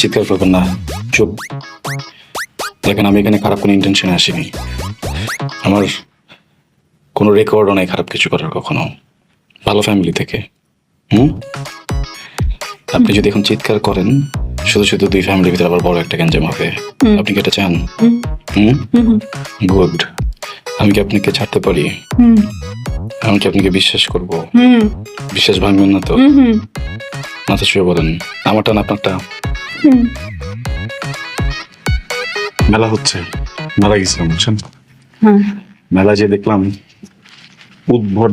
চিৎকার করবেন না, চুপ। দেখেন আমি এখানে খারাপ কোনো ইন্টেনশনে আসিনি। আমার কোনো রেকর্ডও নাই খারাপ কিছু করার কখনো, ভালো ফ্যামিলি থেকে। আপনি যদি এখন চিৎকার করেন শুধু শুধু দুই ফ্যামিলির ভিতরে আবার বড় একটা গ্যাঞ্জাম হবে। আপনি কি এটা চান? গুড। আমি কি আপনাকে ছাড়তে পারি? আমি কি আপনাকে বিশ্বাস করব? বিশ্বাস ভাঙবেন না তো? মাথা ছুঁয়ে বলেন, আমারটা না আপনারটা? মেলা হচ্ছে, মেলা গেছিলাম বুঝছেন। মেলা যে দেখলাম উদ্ভট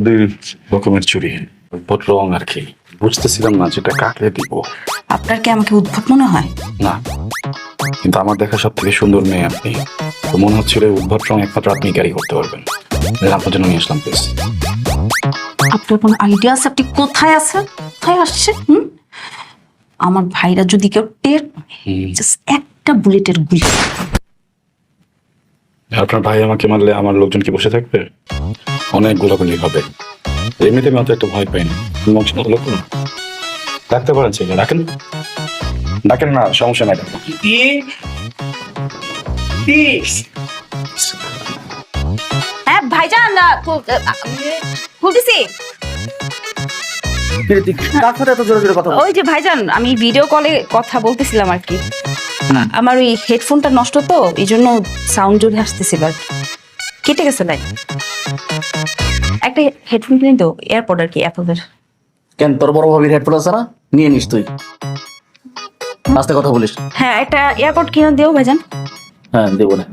রকমের চুরি, উদ্ভট রং আর কি। বুঝতেছিলাম না যেটা কাকে দিব। আপনার কি আমাকে উদ্ভট মনে হয়? না, কিন্তু আমার দেখা সব থেকে সুন্দর মেয়ে আপনি, তো মনে হচ্ছিল উদ্ভট রং একমাত্র আপনি ক্যারি করতে পারবেন। আপনার জন্য নিয়ে আসলাম প্লিজ। আপনার কোনো আইডিয়া আছে আপনি কোথায় আছেন, কোথায় আসছেন? আমার ভাইরা যদি কেউ টের জাস্ট একটা বুলেটের গুলি। আপনার ভাই আমাকে মারলে আমার লোকজন কি বসে থাকবে? অনেক গোলাগুলি হবে। এমনিতে আমি অত একটা ভয় পাই না। লোক ডাকতে পারেন ছেলে, ডাকেন ডাকেন না, সমস্যা নাই। হ্যাঁ ভাইজান, বলতেছি ওই যে ভাইজান, আমি ভিডিও কলে কথা বলতেছিলাম আর কি। আমার ওই হেডফোনটা নষ্ট তো, এই জন্য সাউন্ড জোরে আসতেছিল আর কি। কেটে গেছে লাইন। একটা হেডফোন কিনে তো, এয়ারপড আর কি, অ্যাপলের। কেন তোর বড় ভাবির হেডফোন আছে না, নিয়ে নিস তুই। আস্তে কথা বলিস। হ্যাঁ, একটা এয়ারপড কিনে দিও ভাইজান। হ্যাঁ দেবো না।